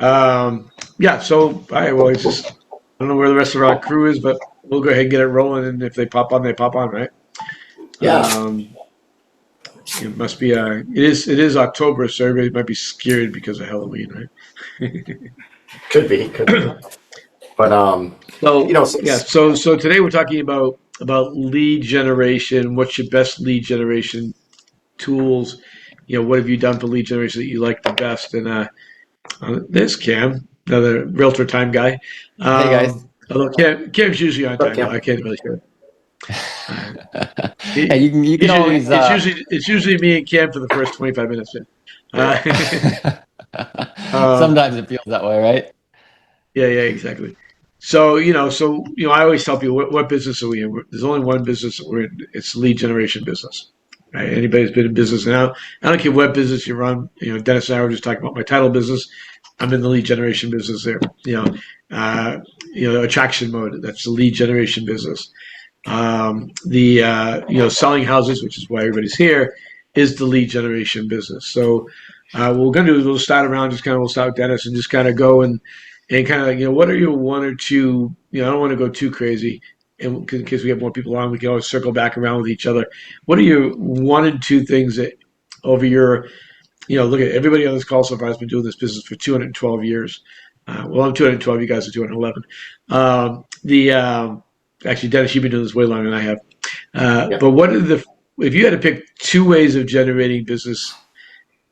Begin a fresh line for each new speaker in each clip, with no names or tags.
Yeah. So all right. Well, it's just I don't know where the rest of our crew is, but we'll go ahead and get it rolling. And if they pop on, they pop on, right?
Yeah,
Um, it must be. It is October, so everybody might be scared because of Halloween, right?
could be. But
So
so,
yeah. So today we're talking about lead generation. What's your best lead generation tools? What have you done for lead generation that you like the best? And there's Cam, another realtor time guy.
Hey guys.
Although Cam's usually on
look,
time,
yeah.
I can't really say. Uh,
Hey,
he,
you can
he's usually,
always
it's usually me and Cam for the first 25 minutes. Uh, um,
sometimes it feels that way, right?
yeah, yeah, exactly. So I always tell people what business are we in? There's only one business that we're in. It's the lead generation business. Right? Anybody's been in business now. I don't care what business you run. Dennis and I were just talking about my title business. I'm in the lead generation business there. Uh, attraction mode. That's the lead generation business. The selling houses, which is why everybody's here, is the lead generation business. So what we're going to do is we'll start around, we'll start with Dennis and just kind of go and kind of what are your one or two? I don't want to go too crazy, and in case we have more people on, we can always circle back around with each other. What are your one and two things that over your look at everybody on this call so far has been doing this business for 212 years. Well, I'm 212. You guys are 211. The Actually, Dennis, you've been doing this way longer than I have.
Yeah.
But if you had to pick two ways of generating business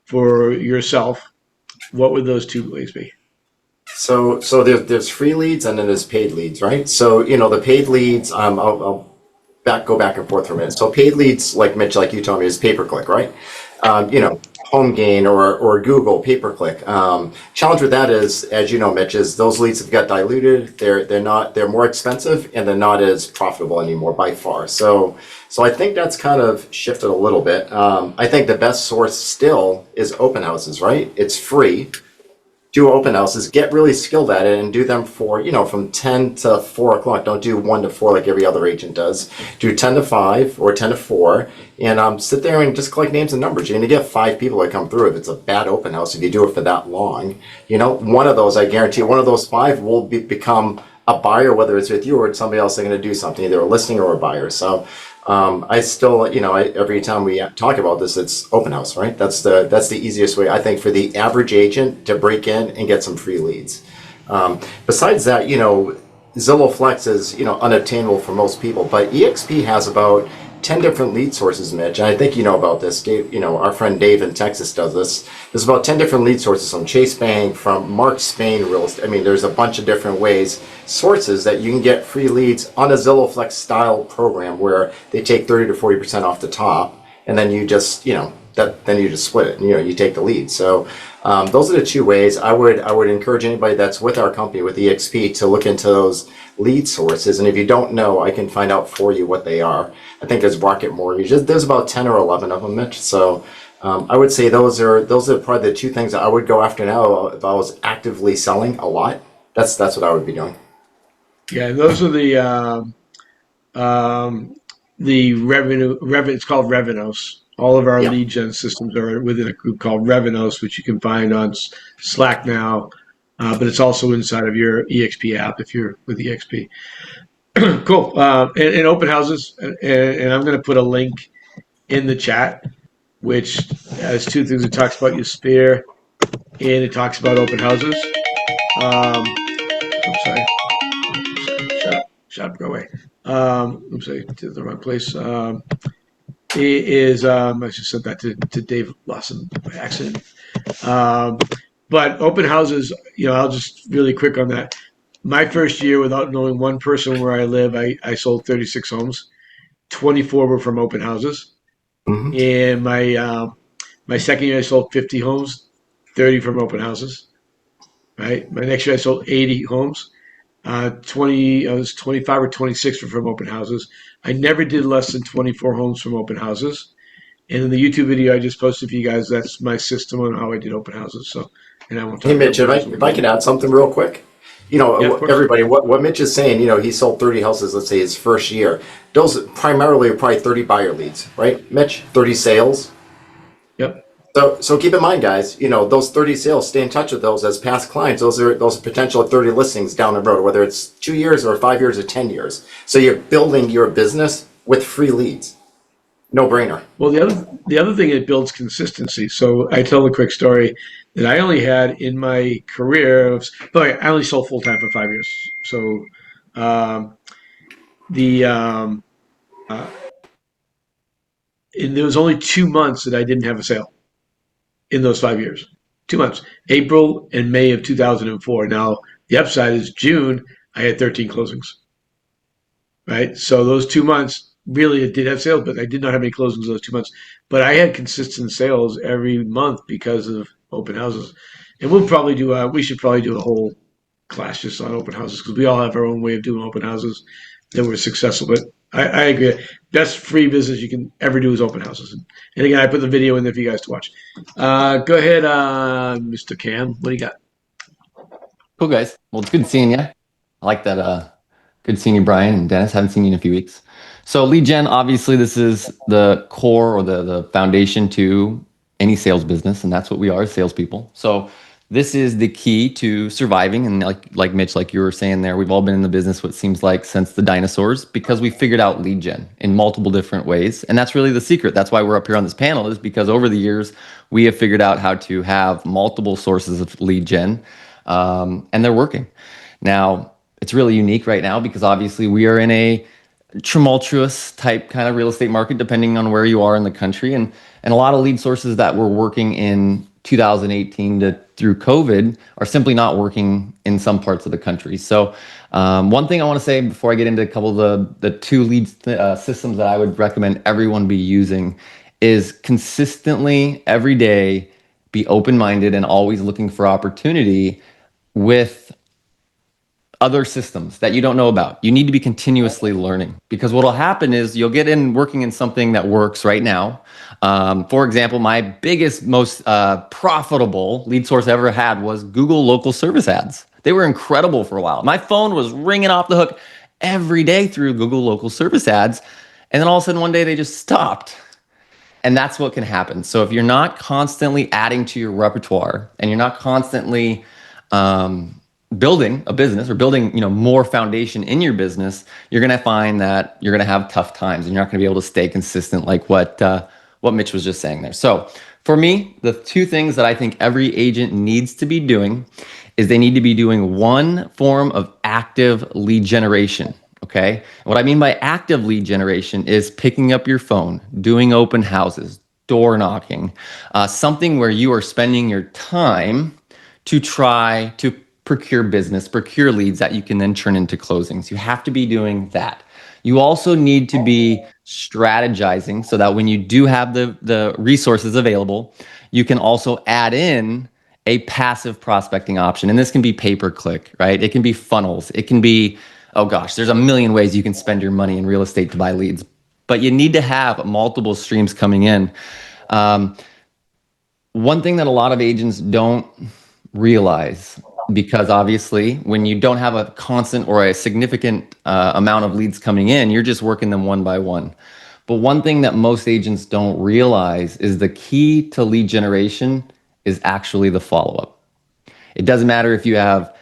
for yourself, what would those two ways be?
So there's free leads and then there's paid leads, right? So the paid leads, I'll go back and forth for a minute. So paid leads, like Mitch, like you told me, is pay per click, right? Home gain or Google pay per click. Challenge with that is, as you know, Mitch, is those leads have got diluted. They're more expensive and they're not as profitable anymore by far. So I think that's kind of shifted a little bit. I think the best source still is open houses, right? It's free. Do open houses, get really skilled at it and do them for, from 10 to 4 o'clock. Don't do 1 to 4 like every other agent does. Do 10 to 5 or 10 to 4 and sit there and just collect names and numbers. You're going to get 5 people that come through if it's a bad open house, if you do it for that long. One of those, I guarantee, one of those 5 will become a buyer, whether it's with you or somebody else. They're going to do something, either a listing or a buyer. So I still, every time we talk about this, it's open house, right? That's the easiest way, I think, for the average agent to break in and get some free leads. Besides that, Zillow Flex is, unobtainable for most people, but EXP has about 10 different lead sources, Mitch. And I think you know about this. Dave, our friend Dave in Texas does this. There's about 10 different lead sources from Chase Bank, from Mark Spain Real Estate. I mean, there's a bunch of different sources that you can get free leads on a Zillow Flex style program where they take 30 to 40% off the top. And then you just, then you just split it and, you take the lead. So those are the two ways. I would encourage anybody that's with our company, with EXP, to look into those lead sources. And if you don't know, I can find out for you what they are. I think there's Rocket Mortgage. There's about 10 or 11 of them, Mitch. So I would say those are probably the two things that I would go after now if I was actively selling a lot. That's what I would be doing.
Yeah, those are the revenue. It's called Revenos. All of our
Yeah.
lead gen systems are within a group called Revenos, which you can find on Slack now, but it's also inside of your EXP app if you're with EXP. Cool. And open houses, and I'm going to put a link in the chat, which has two things. It talks about your sphere, and it talks about open houses. I'm sorry. Shut up, go away. Oops, I did the wrong place. I just sent that to Dave Lawson by accident. Um, but open houses, I'll just really quick on that. My first year, without knowing one person where I live, I sold 36 homes. 24 were from open houses.
Mm-hmm.
And my second year, I sold 50 homes, 30 from open houses. Right. My next year, I sold 80 homes. 20, I was 25 or 26 from open houses. I never did less than 24 homes from open houses. And in the YouTube video I just posted for you guys, that's my system on how I did open houses. So, and I won't talk
Hey, Mitch,
about
if I can add something real quick.
Yeah, of course.
Everybody, what Mitch is saying, he sold 30 houses, let's say his first year. Those primarily are probably 30 buyer leads, right, Mitch? 30 sales.
Yep.
So keep in mind, guys, those 30 sales, stay in touch with those as past clients. Those are potential 30 listings down the road, whether it's 2 years or 5 years or 10 years. So you're building your business with free leads. No brainer.
Well, the other thing, it builds consistency. So I tell a quick story that I only had in my career. But I only sold full time for 5 years. So um, the uh, and there was only 2 months that I didn't have a sale in those 5 years. 2 months, April and May of 2004. Now the upside is June. I had 13 closings. Right, so those 2 months really it did have sales, but I did not have any closings those 2 months. But I had consistent sales every month because of open houses. And we should probably do a whole class just on open houses because we all have our own way of doing open houses that were successful. But I agree. Best free business you can ever do is open houses. And again, I put the video in there for you guys to watch. Go ahead, Mr. Cam. What do you got?
Cool, guys. Well, it's good seeing you. I like that. Good seeing you, Brian and Dennis. Haven't seen you in a few weeks. So lead gen, obviously, this is the core or the foundation to any sales business, and that's what we are, salespeople. So this is the key to surviving. And like Mitch, like you were saying there, we've all been in the business what seems like since the dinosaurs because we figured out lead gen in multiple different ways. And that's really the secret. That's why we're up here on this panel, is because over the years, we have figured out how to have multiple sources of lead gen, and they're working. Now, it's really unique right now because obviously we are in a tumultuous type kind of real estate market, depending on where you are in the country. And a lot of lead sources that were working in 2018 through COVID are simply not working in some parts of the country. So one thing I want to say before I get into a couple of the two lead systems that I would recommend everyone be using is consistently every day be open-minded and always looking for opportunity with other systems that you don't know about. You need to be continuously learning because what will happen is you'll get in working in something that works right now. For example, my biggest, most profitable lead source I ever had was Google local service ads. They were incredible for a while. My phone was ringing off the hook every day through Google local service ads. And then all of a sudden one day they just stopped. And that's what can happen. So if you're not constantly adding to your repertoire and you're not constantly building a business or building more foundation in your business, you're going to find that you're going to have tough times and you're not going to be able to stay consistent, like what Mitch was just saying there. So for me, the two things that I think every agent needs to be doing is they need to be doing one form of active lead generation. Okay. And what I mean by active lead generation is picking up your phone, doing open houses, door knocking, something where you are spending your time to try to procure business, procure leads that you can then turn into closings. You have to be doing that. You also need to be strategizing so that when you do have the resources available, you can also add in a passive prospecting option. And this can be pay-per-click, right? It can be funnels. It can be, oh gosh, there's a million ways you can spend your money in real estate to buy leads. But you need to have multiple streams coming in. One thing that a lot of agents don't realize, because obviously when you don't have a constant or a significant amount of leads coming in, you're just working them one by one. But one thing that most agents don't realize is the key to lead generation is actually the follow-up. It doesn't matter if you have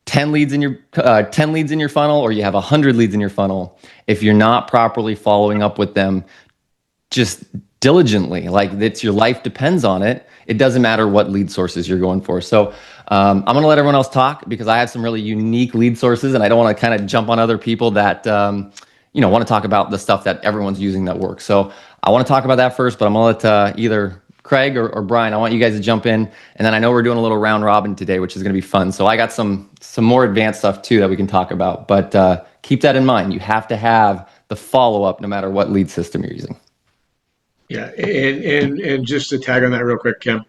10 leads in your funnel or you have 100 leads in your funnel. If you're not properly following up with them just diligently, like it's your life depends on it, it doesn't matter what lead sources you're going for. So I'm going to let everyone else talk because I have some really unique lead sources and I don't want to kind of jump on other people that want to talk about the stuff that everyone's using that works. So I want to talk about that first, but I'm going to let either Craig or Brian, I want you guys to jump in. And then I know we're doing a little round robin today, which is going to be fun. So I got some more advanced stuff too that we can talk about, but keep that in mind. You have to have the follow-up no matter what lead system you're using.
Yeah, and just to tag on that real quick, Kim,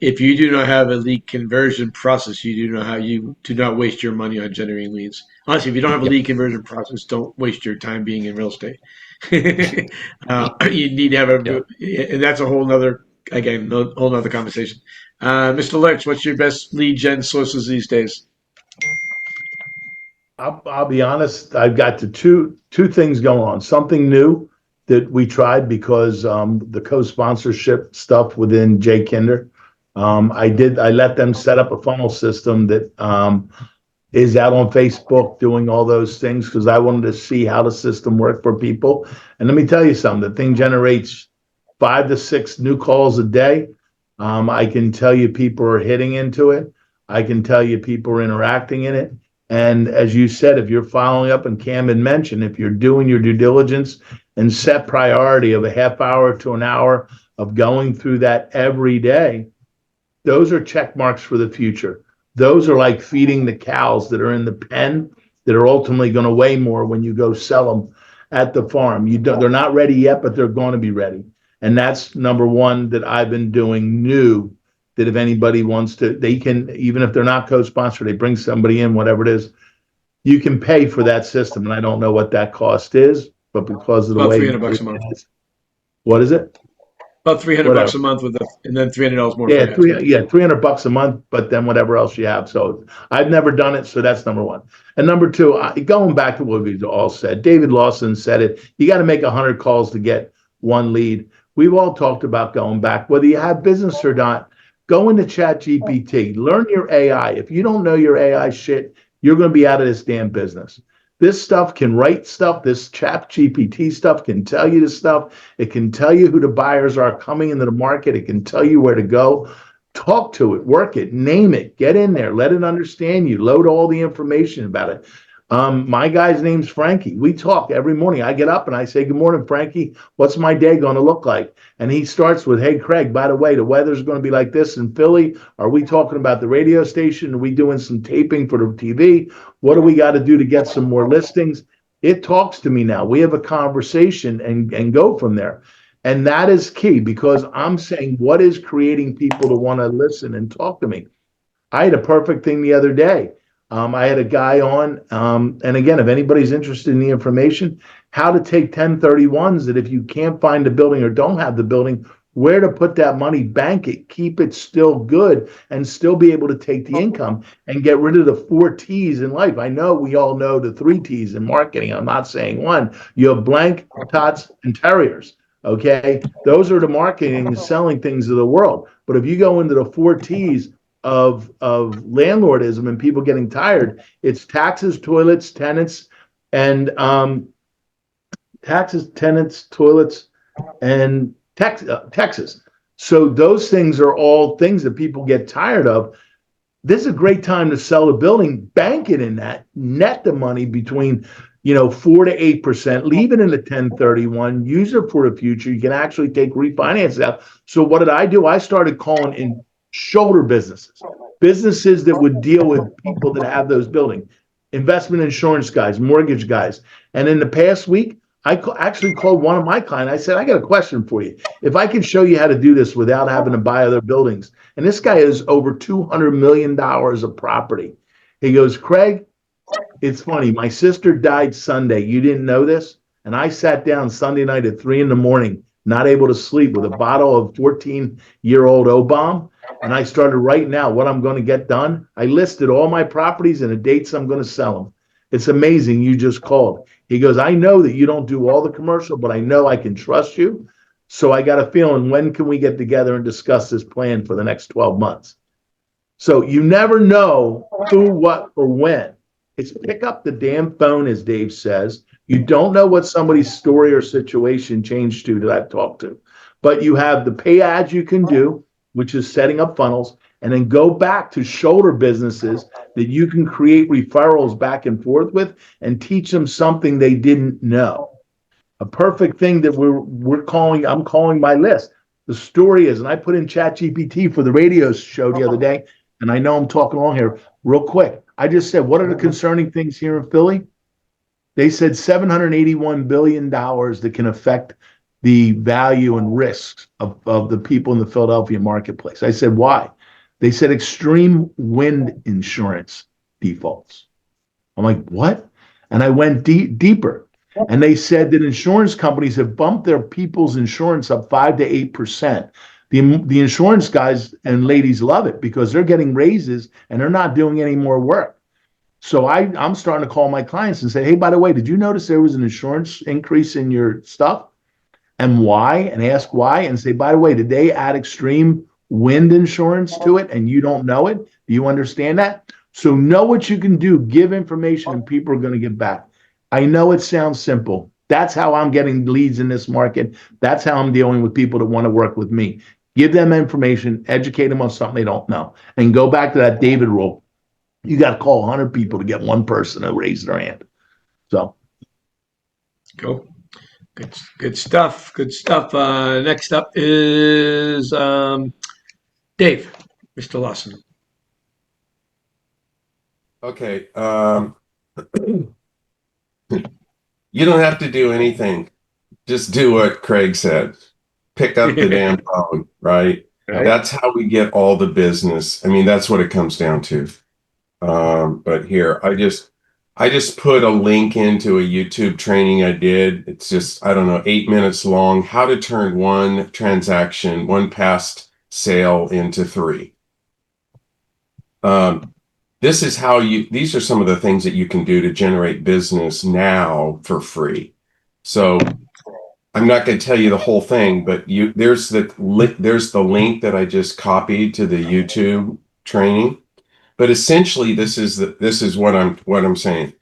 if you do not have a lead conversion process, you do not waste your money on generating leads. Honestly, if you don't have a lead conversion process, don't waste your time being in real estate. You need to have and that's a whole nother conversation. Mr. Lurch, what's your best lead gen sources these days?
I'll be honest. I've got the two things going on. Something new that we tried because the co-sponsorship stuff within Jay Kinder. I let them set up a funnel system that is out on Facebook doing all those things because I wanted to see how the system worked for people. And let me tell you something, the thing generates 5 to 6 new calls a day. I can tell you people are hitting into it. I can tell you people are interacting in it. And as you said, if you're following up, and Cam had mentioned, if you're doing your due diligence and set priority of a half hour to an hour of going through that every day, those are check marks for the future. Those are like feeding the cows that are in the pen that are ultimately going to weigh more when you go sell them at the farm. They're not ready yet, but they're going to be ready. And that's number one that I've been doing new, that if anybody wants to, they can, even if they're not co-sponsored, they bring somebody in, whatever it is, you can pay for that system. And I don't know what that cost is, but because of the
About
way
$300 a month.
What is it?
About $300
Whatever.
a month and then $300 more.
Yeah,
for ads.
$300 a month, but then whatever else you have. So I've never done it, so that's number one. And number two, going back to what we all said, David Lawson said it. You got to make 100 calls to get one lead. We've all talked about going back, whether you have business or not. Go into ChatGPT, learn your AI. If you don't know your AI shit, you're going to be out of this damn business. This stuff can write stuff. This ChatGPT stuff can tell you the stuff. It can tell you who the buyers are coming into the market. It can tell you where to go. Talk to it, work it, name it, get in there, let it understand you, load all the information about it. My guy's name's Frankie. We talk every morning. I get up and I say, "Good morning, Frankie. What's my day going to look like?" And he starts with, "Hey, Craig, by the way, the weather's going to be like this in Philly. Are we talking about the radio station? Are we doing some taping for the TV? What do we got to do to get some more listings?" It talks to me now. We have a conversation and go from there. And that is key because I'm saying, what is creating people to want to listen and talk to me? I had a perfect thing the other day. I had a guy on, and again, if anybody's interested in the information, how to take 1031s that if you can't find the building or don't have the building, where to put that money, bank it, keep it still good, and still be able to take the income and get rid of the 4 T's in life. I know we all know the 3 T's in marketing. I'm not saying one. You have blank, tots, and terriers. Okay, those are the marketing and selling things of the world. But if you go into the 4 T's of landlordism and people getting tired, it's taxes, toilets, tenants, and taxes, tenants, toilets, and Texas. So those things are all things that people get tired of. This is a great time to sell a building, bank it in that, net the money between 4 to 8%, leave it in the 1031, use it for the future. You can actually take refinance out. So what did I do? I started calling in shoulder businesses that would deal with people that have those buildings, investment insurance guys, mortgage guys. And in the past week, I actually called one of my clients. I said, "I got a question for you. If I can show you how to do this without having to buy other buildings." And this guy has over $200 million of property. He goes, "Craig, it's funny. My sister died Sunday. You didn't know this?" And I sat down Sunday night at 3 a.m, not able to sleep, with a bottle of 14-year-old Obam. And I started writing out what I'm going to get done. I listed all my properties and the dates I'm going to sell them. It's amazing. You just called. He goes, "I know that you don't do all the commercial, but I know I can trust you. So I got a feeling, when can we get together and discuss this plan for the next 12 months? So you never know who, what, or when. It's pick up the damn phone, as Dave says. You don't know what somebody's story or situation changed to that I've talked to. But you have the pay ads you can do, which is setting up funnels, and then go back to shoulder businesses that you can create referrals back and forth with and teach them something they didn't know. A perfect thing that I'm calling my list. The story is, and I put in ChatGPT for the radio show the other day, and I know I'm talking along here real quick. I just said, what are the concerning things here in Philly? They said $781 billion that can affect the value and risks of the people in the Philadelphia marketplace. I said, why? They said extreme wind insurance defaults. I'm like, what? And I went deeper. And they said that insurance companies have bumped their people's insurance up 5 to 8%. The insurance guys and ladies love it because they're getting raises and they're not doing any more work. So I'm starting to call my clients and say, "Hey, by the way, did you notice there was an insurance increase in your stuff?" and why, and ask why, and say, by the way, did they add extreme wind insurance to it and you don't know it? Do you understand that? So know what you can do, give information, and people are going to get back. I know it sounds simple. That's how I'm getting leads in this market. That's how I'm dealing with people that want to work with me. Give them information, educate them on something they don't know, and go back to that David rule. You got to call 100 people to get one person to raise their hand. So,
Cool. Good stuff. Good stuff. Next up is Dave, Mr. Lawson.
Okay. You don't have to do anything. Just do what Craig said. Pick up the damn phone, right?
Right.
That's how we get all the business. I mean, that's what it comes down to. But here, I just put a link into a YouTube training I did. It's just, I don't know, 8 minutes long. How to turn one transaction, one past sale into 3. This is how these are some of the things that you can do to generate business now for free. So I'm not going to tell you the whole thing, but there's the link that I just copied to the YouTube training. But essentially, this is what I'm saying.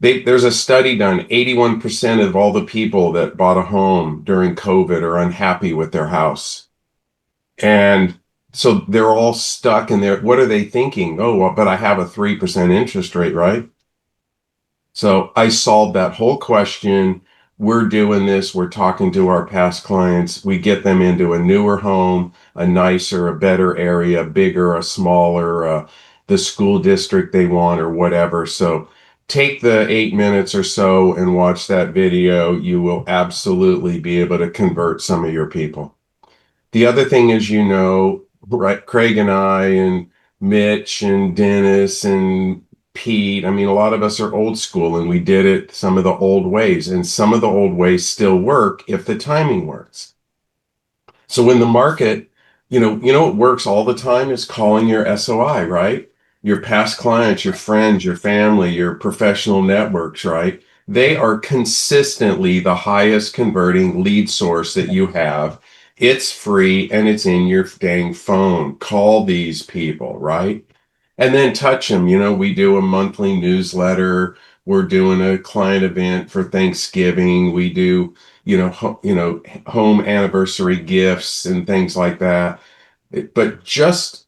There's a study done. 81% of all the people that bought a home during COVID are unhappy with their house, and so they're all stuck in there. What are they thinking? Oh, well, but I have a 3% interest rate, right? So I solved that whole question. We're doing this. We're talking to our past clients. We get them into a newer home, a nicer, a better area, bigger, a smaller, the school district they want or whatever. So take the 8 minutes or so and watch that video. You will absolutely be able to convert some of your people. The other thing is, right, Craig and I and Mitch and Dennis and Pete, I mean, a lot of us are old school and we did it some of the old ways, and some of the old ways still work if the timing works. So when the market, what works all the time is calling your SOI, right? Your past clients, your friends, your family, your professional networks, right? They are consistently the highest converting lead source that you have. It's free and it's in your dang phone. Call these people, right? And then touch them. We do a monthly newsletter. We're doing a client event for Thanksgiving. We do, home anniversary gifts and things like that. But just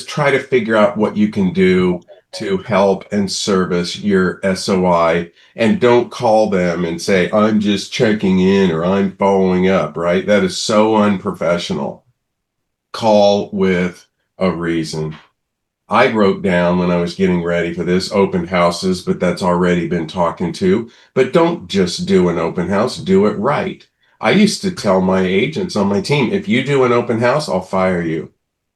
try to figure out what you can do to help and service your SOI, and don't call them and say, I'm just checking in or I'm following up, right? That is so unprofessional. Call with a reason. I wrote down when I was getting ready for this open houses, but that's already been talking to. But don't just do an open house, do it right. I used to tell my agents on my team, if you do an open house, I'll fire you.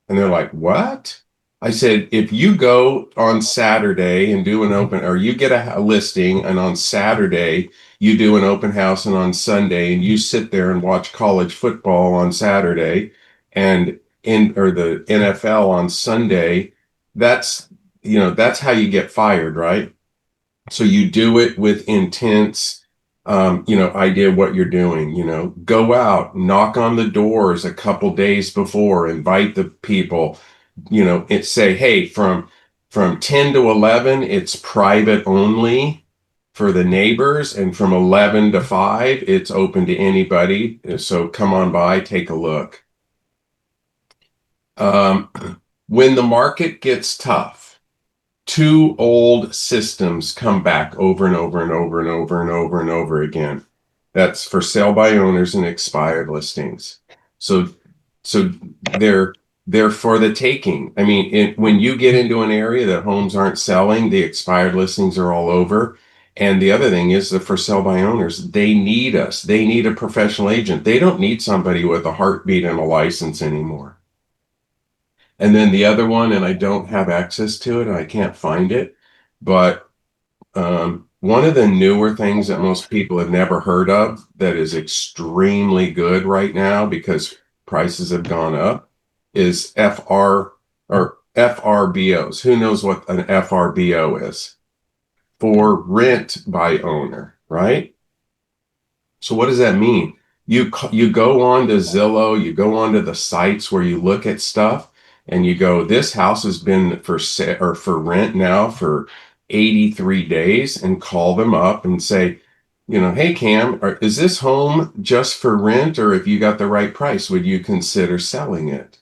And they're like, what? I said, if you go on Saturday and do an open, or you get a listing and on Saturday you do an open house, and on Sunday and you sit there and watch college football on Saturday and or the NFL on Sunday, that's how you get fired, right? So you do it with intense idea what you're doing. Go out, knock on the doors a couple days before, invite the people, say, hey, from 10 to 11, it's private only for the neighbors. And from 11 to 5, it's open to anybody. So come on by, take a look. When the market gets tough, 2 old systems come back over and over and over and over and over and over again. That's for sale by owners and expired listings. So they're for the taking. I mean, when you get into an area that homes aren't selling, the expired listings are all over. And the other thing is the for sale by owners, they need us. They need a professional agent. They don't need somebody with a heartbeat and a license anymore. And then the other one, and I don't have access to it, and I can't find it, but one of the newer things that most people have never heard of that is extremely good right now because prices have gone up is FRBOs. Who knows what an FRBO is? For rent by owner, right? So what does that mean? you go on to Zillow, you go on to the sites where you look at stuff and you go, this house has been for sale or for rent now for 83 days, and call them up and say, hey, Cam, is this home just for rent, or if you got the right price, would you consider selling it?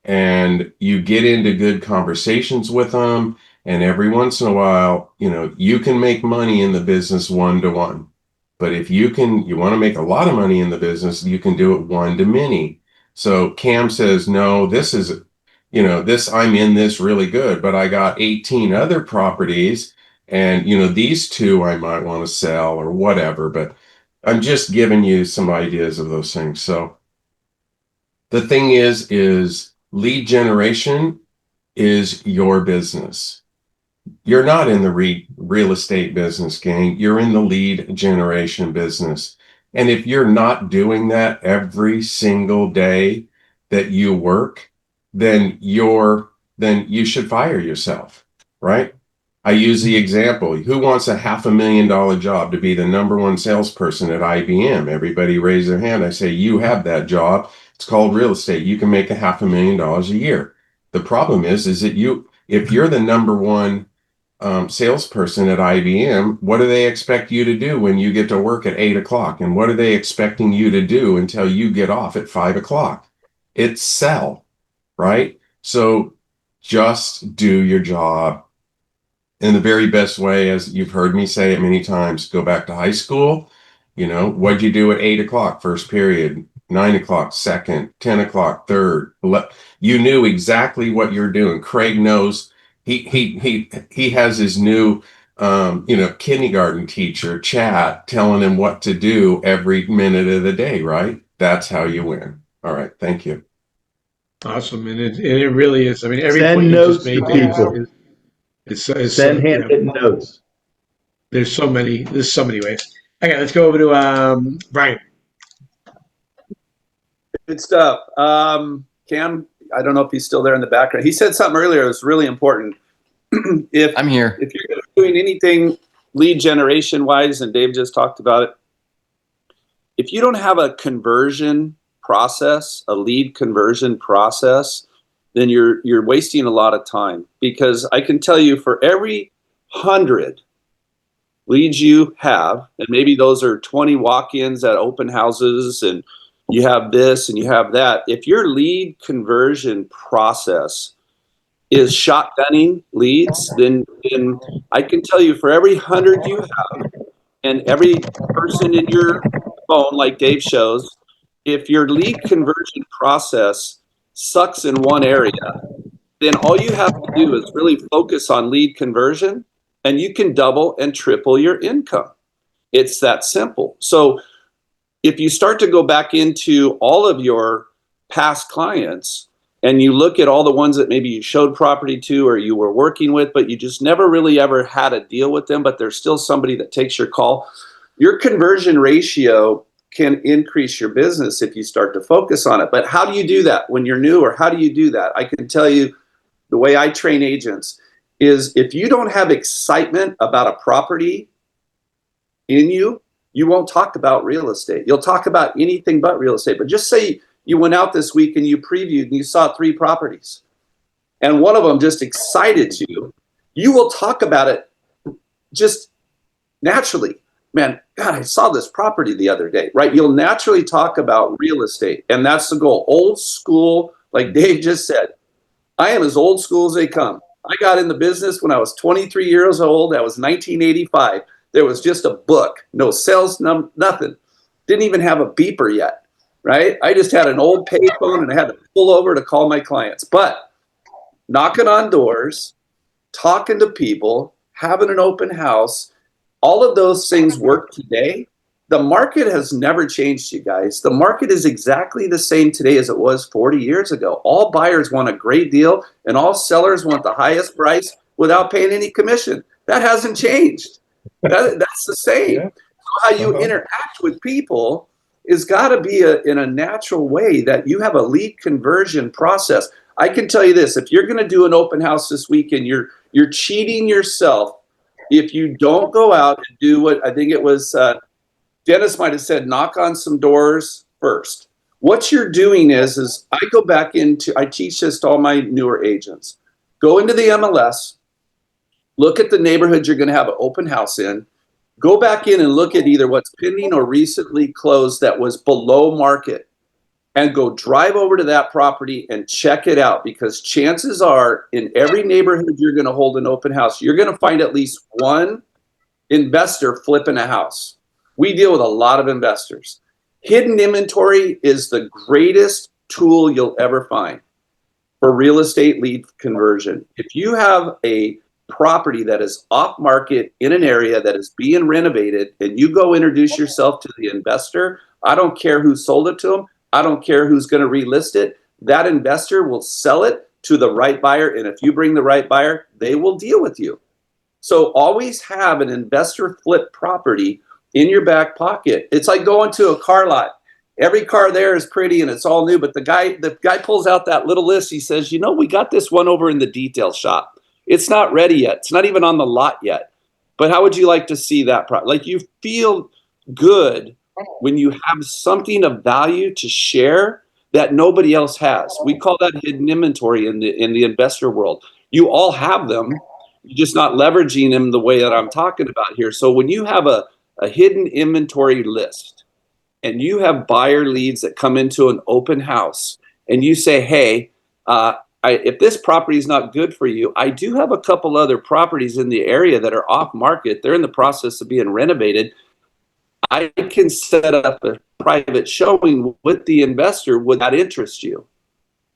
And you get into good conversations with them. And every once in a while, you can make money in the business 1-to-1. But if you want to make a lot of money in the business, you can do it 1-to-many. So Cam says, no, this is, I'm in this really good, but I got 18 other properties, and, these two I might want to sell or whatever. But I'm just giving you some ideas of those things. So the thing is lead generation is your business. You're not in the real estate business, gang. You're in the lead generation business. And if you're not doing that every single day that you work, then you should fire yourself, right? I use the example, who wants a $500,000 job to be the number 1 salesperson at IBM? Everybody raise their hand. I say, you have that job. It's called real estate. You can make $500,000 a year. The problem is that if you're the number 1 salesperson at IBM, what do they expect you to do when you get to work at 8 o'clock? And what are they expecting you to do until you get off at 5 o'clock? It's sell, right? So just do your job in the very best way. As you've heard me say it many times, go back to high school. What'd you do at 8 o'clock, first period, 9 o'clock, second, 10 o'clock, third? You knew exactly what you're doing. Craig knows. He has his new, kindergarten teacher, Chat, telling him what to do every minute of the day, right? That's how you win. All right. Thank you.
Awesome. And it really is. I mean, every
Send
point you
notes
just made
to
there
people.
is
Send handwritten notes.
there's so many ways. Okay, let's go over to Brian.
Good stuff. Cam, I don't know if he's still there in the background. He said something earlier that was really important.
I'm here.
If you're doing anything lead generation wise, and Dave just talked about it, if you don't have a conversion process, a lead conversion process, then you're wasting a lot of time. Because I can tell you, for every 100 leads you have, and maybe those are 20 walk-ins at open houses, and you have this and you have that, if your lead conversion process is shotgunning leads, then I can tell you, for every 100 you have, and every person in your phone, like Dave shows, if your lead conversion process sucks in one area, then all you have to do is really focus on lead conversion, and you can double and triple your income. It's that simple. So if you start to go back into all of your past clients and you look at all the ones that maybe you showed property to or you were working with, but you just never really ever had a deal with them, but there's still somebody that takes your call, your conversion ratio can increase your business if you start to focus on it. But how do you do that when you're new, or how do you do that? I can tell you, the way I train agents is, if you don't have excitement about a property in you, you won't talk about real estate. You'll talk about anything but real estate. But just say you went out this week and you previewed and you saw 3 properties, and one of them just excited you. You will talk about it just naturally. Man, God, I saw this property the other day, right? You'll naturally talk about real estate, and that's the goal. Old school, like Dave just said. I am as old school as they come. I got in the business when I was 23 years old. That was 1985. There was just a book, no sales, nothing. Didn't even have a beeper yet, right? I just had an old payphone, and I had to pull over to call my clients. But knocking on doors, talking to people, having an open house, all of those things work today. The market has never changed, you guys. The market is exactly the same today as it was 40 years ago. All buyers want a great deal, and all sellers want the highest price without paying any commission. That hasn't changed. That's the same.
Yeah.
So how you interact with people is got to be in a natural way, that you have a lead conversion process. I can tell you this: if you're going to do an open house this weekend, you're cheating yourself if you don't go out and do what I think it was Dennis might have said, knock on some doors first. What you're doing is I go back into, I teach this to all my newer agents. Go into the MLS, look at the neighborhood you're going to have an open house in. Go back in and look at either what's pending or recently closed that was below market, and go drive over to that property and check it out, because chances are in every neighborhood you're going to hold an open house, you're going to find at least one investor flipping a house. We deal with a lot of investors. Hidden inventory is the greatest tool you'll ever find for real estate lead conversion. If you have a property that is off market in an area that is being renovated and you go introduce yourself to the investor, I don't care who sold it to them. I don't care who's going to relist it. That investor will sell it to the right buyer. And if you bring the right buyer, they will deal with you. So always have an investor flip property in your back pocket. It's like going to a car lot. Every car there is pretty and it's all new, but the guy pulls out that little list. He says, you know, we got this one over in the detail shop. It's not ready yet. It's not even on the lot yet. But how would you like to see that? Like, you feel good when you have something of value to share that nobody else has. We call that hidden inventory in the investor world. You all have them. You're just not leveraging them the way that I'm talking about here. So when you have a hidden inventory list and you have buyer leads that come into an open house and you say, hey, if this property is not good for you, I do have a couple other properties in the area that are off market. They're in the process of being renovated. I can set up a private showing with the investor. Would that interest you?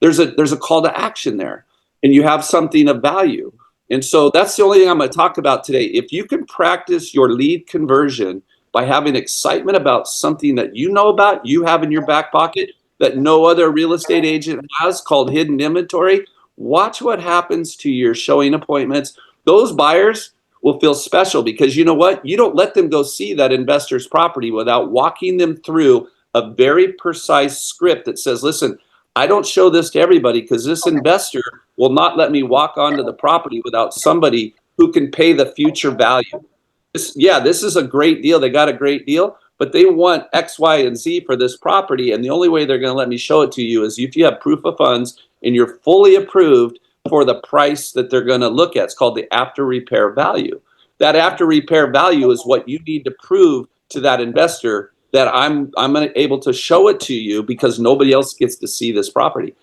There's a call to action there, and you have something of value. And so that's the only thing I'm going to talk about today. If you can practice your lead conversion by having excitement about something that you know about, you have in your back pocket, that no other real estate agent has, called hidden inventory, watch what happens to your showing appointments. Those buyers will feel special, because you know what? You don't let them go see that investor's property without walking them through a very precise script that says, listen, I don't show this to everybody because this investor will not let me walk onto the property without somebody who can pay the future value. This is a great deal. They got a great deal, but they want X, Y, and Z for this property. And the only way they're going to let me show it to you is if you have proof of funds and you're fully approved for the price that they're going to look at. It's called the after repair value. That after repair value is what you need to prove to that investor that I'm able to show it to you because nobody else gets to see this property.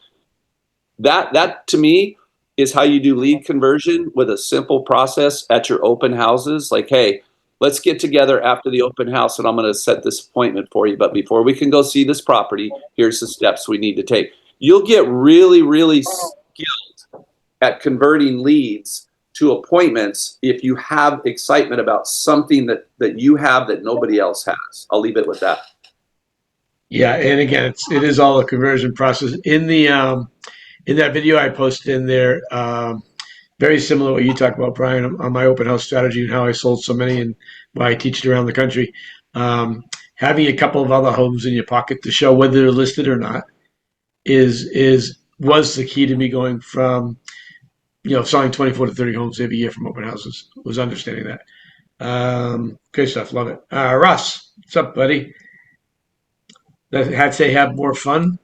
That to me is how you do lead conversion, with a simple process at your open houses. Like, hey, let's get together after the open house and I'm going to set this appointment for you. But before we can go see this property, here's the steps we need to take. You'll get really, really skilled at converting leads to appointments if you have excitement about something that you have that nobody else has. I'll leave it with that.
Yeah, and again, it is all a conversion process. In that video I posted in there, very similar to what you talked about, Brian, on my open house strategy and how I sold so many and why I teach it around the country. Having a couple of other homes in your pocket to show whether they're listed or not was the key to me going from, selling 24 to 30 homes every year from open houses. Was understanding that. Great stuff, love it. Russ, what's up, buddy? Have more fun.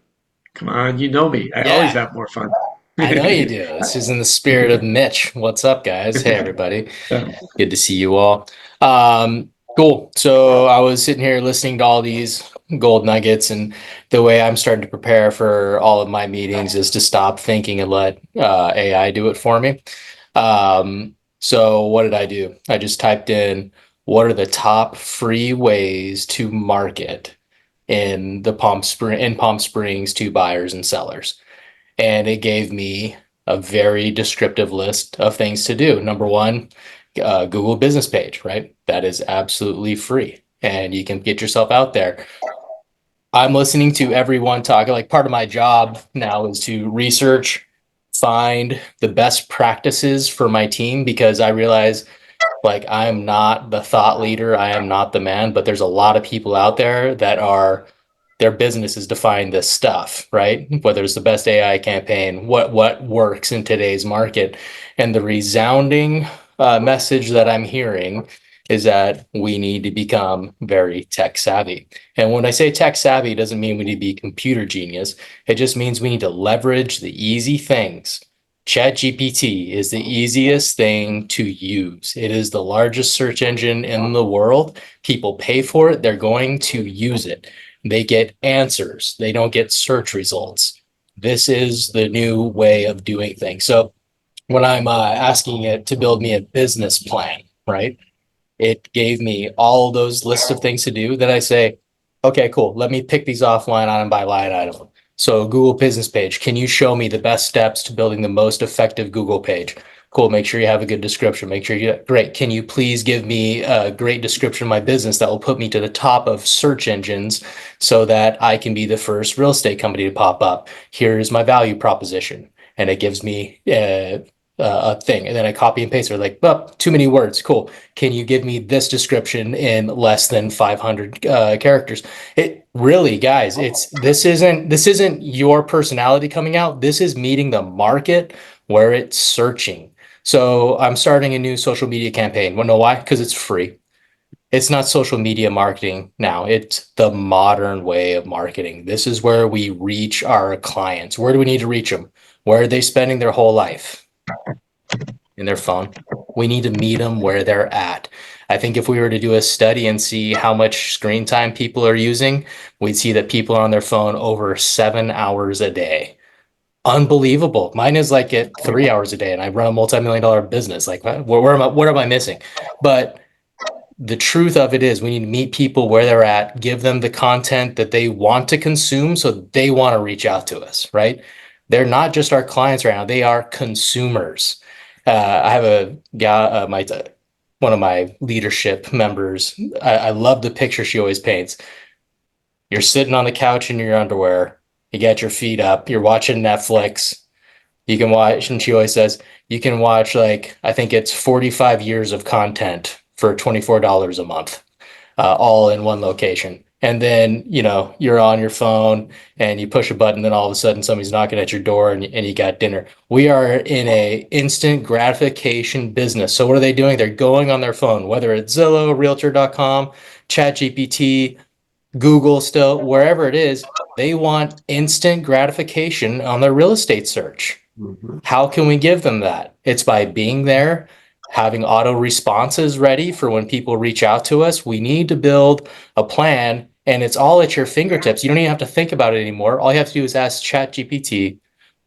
Come on, you know me. I always have more fun.
I know you do. This is in the spirit of Mitch. What's up, guys? Hey, everybody. Good to see you all. Cool. So I was sitting here listening to all these gold nuggets, and the way I'm starting to prepare for all of my meetings is to stop thinking and let AI do it for me. So what did I do? I just typed in, what are the top free ways to market in Palm Springs to buyers and sellers? And it gave me a very descriptive list of things to do. Number one, Google business page, right? That is absolutely free and you can get yourself out there. I'm listening to everyone talk. Like, part of my job now is to research, find the best practices for my team, because I realize, like, I'm not the thought leader. I am not the man, but there's a lot of people out there that their business is to find this stuff, right? Whether it's the best AI campaign, what works in today's market. And the resounding message that I'm hearing is that we need to become very tech savvy. And when I say tech savvy, it doesn't mean we need to be computer genius. It just means we need to leverage the easy things. ChatGPT is the easiest thing to use. It is the largest search engine in the world. People pay for it. They're going to use it. They get answers. They don't get search results. This is the new way of doing things. So when I'm asking it to build me a business plan, right? It gave me all those lists of things to do that I say, okay, cool. Let me pick these offline item by line item. So Google business page, can you show me the best steps to building the most effective Google page? Cool. Make sure you have a good description. Make sure you, great. Can you please give me a great description of my business that will put me to the top of search engines so that I can be the first real estate company to pop up? Here's my value proposition. And it gives me a thing. And then I copy and paste it, like, oh, too many words. Cool. Can you give me this description in less than 500 characters? It really, guys, this isn't your personality coming out. This is meeting the market where it's searching. So I'm starting a new social media campaign. Wanna know why? Because it's free. It's not social media marketing now. It's the modern way of marketing. This is where we reach our clients. Where do we need to reach them? Where are they spending their whole life? In their phone. We need to meet them where they're at. I think if we were to do a study and see how much screen time people are using, we'd see that people are on their phone over 7 hours a day. Unbelievable. Mine is like at 3 hours a day, and I run a multi-million-dollar business. Like, what am I missing? But the truth of it is we need to meet people where they're at, give them the content that they want to consume so they want to reach out to us, right? They're not just our clients right now, they are consumers. I have a guy, one of my leadership members. I love the picture she always paints. You're sitting on the couch in your underwear, you got your feet up, you're watching Netflix. You can watch, and she always says, you can watch, like, I think it's 45 years of content for $24 a month, all in one location. And then, you're on your phone and you push a button, then all of a sudden somebody's knocking at your door and you got dinner. We are in a instant gratification business. So what are they doing? They're going on their phone, whether it's Zillow, Realtor.com, ChatGPT, Google, still, wherever it is, they want instant gratification on their real estate search.
Mm-hmm.
How can we give them that? It's by being there, having auto responses ready for when people reach out to us. We need to build a plan, and it's all at your fingertips. You don't even have to think about it anymore. All you have to do is ask ChatGPT,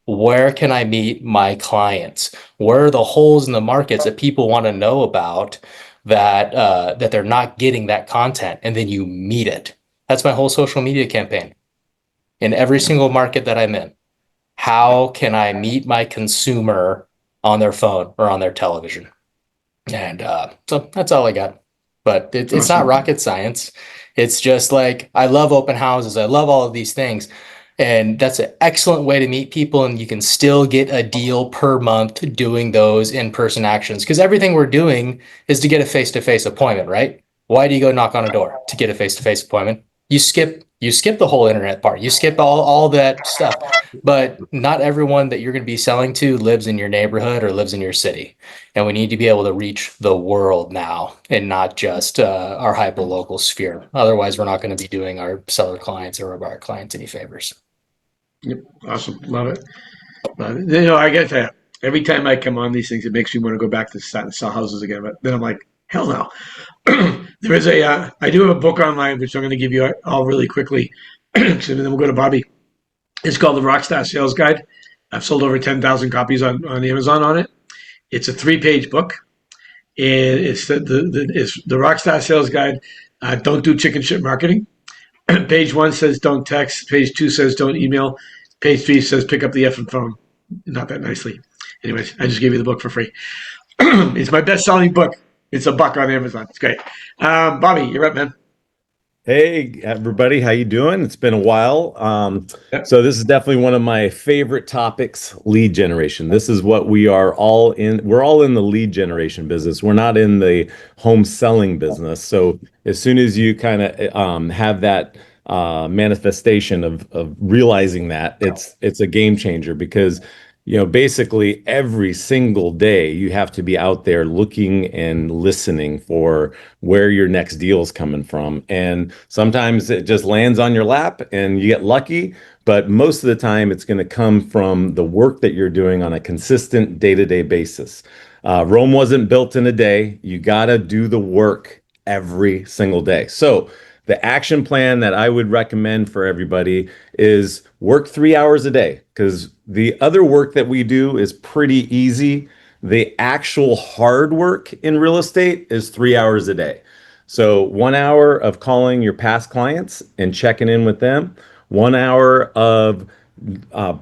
where can I meet my clients? Where are the holes in the markets that people want to know about that they're not getting that content? And then you meet it. That's my whole social media campaign. In every single market that I'm in, how can I meet my consumer on their phone or on their television? And so that's all I got. But it's not rocket science. It's just like, I love open houses. I love all of these things. And that's an excellent way to meet people. And you can still get a deal per month doing those in-person actions. Because everything we're doing is to get a face-to-face appointment, right? Why do you go knock on a door? To get a face-to-face appointment. You skip the whole internet part. You skip all that stuff. But not everyone that you're going to be selling to lives in your neighborhood or lives in your city. And we need to be able to reach the world now and not just our hyper-local sphere. Otherwise, we're not going to be doing our seller clients or our clients any favors.
Yep. Awesome. Love it. I get that. Every time I come on these things, it makes me want to go back to sell houses again. But then I'm like, hell no. There is I do have a book online, which I'm going to give you all really quickly. And then we'll go to Bobby. It's called The Rockstar Sales Guide. I've sold over 10,000 copies on Amazon on it. It's a 3-page book. And it's the Rockstar Sales Guide. Don't do chicken shit marketing. Page 1 says don't text. Page 2 says don't email. Page 3 says pick up the effing phone. Not that nicely. Anyways, I just gave you the book for free. It's my best-selling book. It's $1 on Amazon. It's great. Bobby, you're up, man.
Hey, everybody. How you doing? It's been a while. So this is definitely one of my favorite topics, lead generation. This is what we are all in. We're all in the lead generation business. We're not in the home selling business. So as soon as you kind of have that manifestation of realizing that, it's a game changer, because basically every single day you have to be out there looking and listening for where your next deal is coming from. And sometimes it just lands on your lap and you get lucky, but most of the time it's going to come from the work that you're doing on a consistent day-to-day basis. Rome wasn't built in a day. You got to do the work every single day. So the action plan that I would recommend for everybody is work 3 hours a day, because the other work that we do is pretty easy. The actual hard work in real estate is 3 hours a day. So 1 hour of calling your past clients and checking in with them, 1 hour of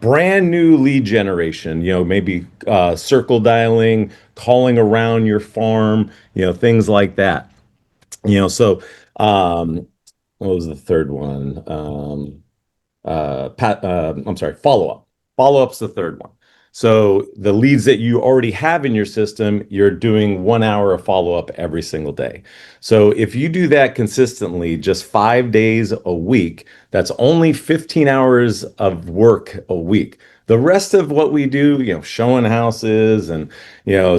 brand new lead generation, maybe circle dialing, calling around your farm, things like that. So what was the third one? I'm sorry, follow up. Follow up's the third one. So the leads that you already have in your system, you're doing 1 hour of follow up every single day. So if you do that consistently, just 5 days a week, that's only 15 hours of work a week. The rest of what we do, showing houses and,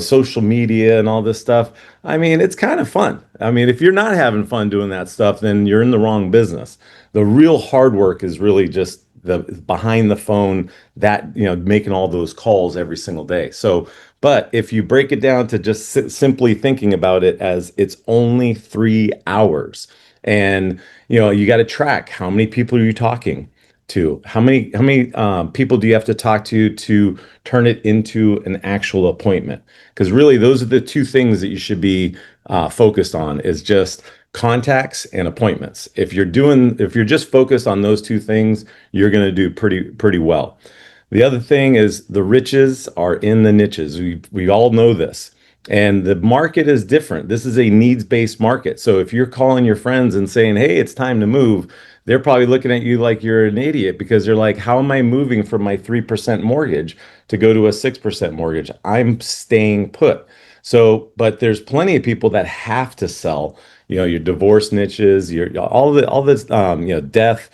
social media and all this stuff, I mean, it's kind of fun. I mean, if you're not having fun doing that stuff, then you're in the wrong business. The real hard work is really just the behind the phone, that, making all those calls every single day. So, but if you break it down to just simply thinking about it as it's only 3 hours, and, you got to track how many people are you talking to, how many people do you have to talk to turn it into an actual appointment? Because really, those are the two things that you should be focused on, is just contacts and appointments. If you're just focused on those two things, you're going to do pretty well. The other thing is the riches are in the niches. We all know this. And the market is different. This is a needs-based market. So if you're calling your friends and saying, hey, it's time to move, they're probably looking at you like you're an idiot, because they're like, how am I moving from my 3% mortgage to go to a 6% mortgage? I'm staying put. So, but there's plenty of people that have to sell, your divorce niches, all this, death,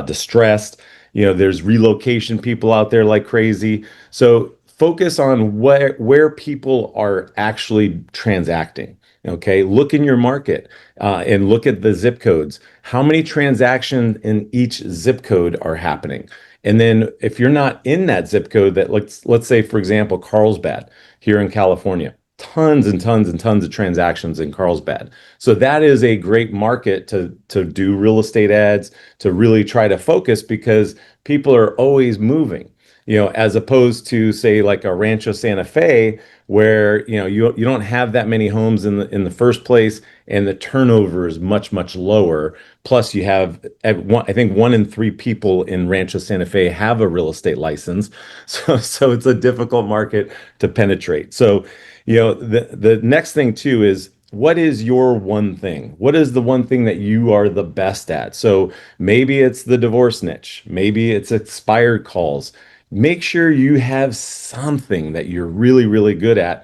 distressed, there's relocation people out there like crazy. So focus on where people are actually transacting. Okay, look in your market and look at the zip codes. How many transactions in each zip code are happening? And then if you're not in that zip code, that let's say, for example, Carlsbad here in California, tons and tons and tons of transactions in Carlsbad. So that is a great market to do real estate ads, to really try to focus, because people are always moving. As opposed to, say, like a Rancho Santa Fe, where you don't have that many homes in the first place, and the turnover is much lower. Plus, you have I think 1 in 3 people in Rancho Santa Fe have a real estate license, so it's a difficult market to penetrate. So, the next thing too is, what is your one thing? What is the one thing that you are the best at? So maybe it's the divorce niche, maybe it's expired calls. Make sure you have something that you're really good at.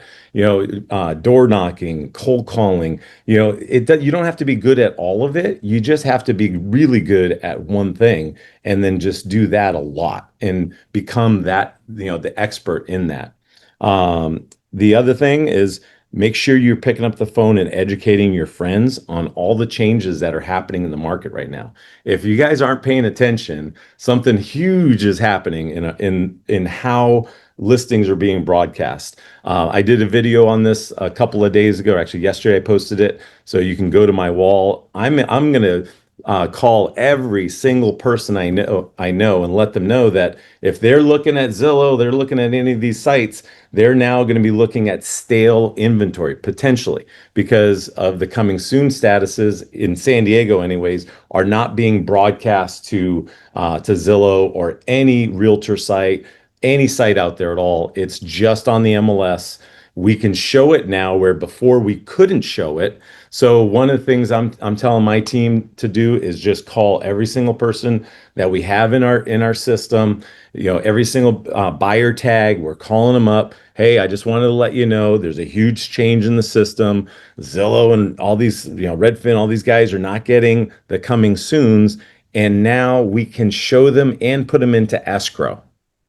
Door knocking, cold calling. You don't have to be good at all of it. You just have to be really good at one thing, and then just do that a lot and become that, the expert in that. The other thing is, make sure you're picking up the phone and educating your friends on all the changes that are happening in the market right now. If you guys aren't paying attention, something huge is happening in how listings are being broadcast. I did a video on this a couple of days ago. Actually, yesterday I posted it, so you can go to my wall. I'm going to call every single person I know and let them know that if they're looking at Zillow, they're looking at any of these sites, they're now going to be looking at stale inventory, potentially, because of the coming soon statuses in San Diego anyways, are not being broadcast to Zillow or any realtor site, any site out there at all. It's just on the MLS. We can show it now, where before we couldn't show it. So one of the things I'm telling my team to do is just call every single person that we have in our system. Every single buyer tag, we're calling them up. Hey, I just wanted to let you know there's a huge change in the system. Zillow and all these, Redfin, all these guys are not getting the coming soons, and now we can show them and put them into escrow.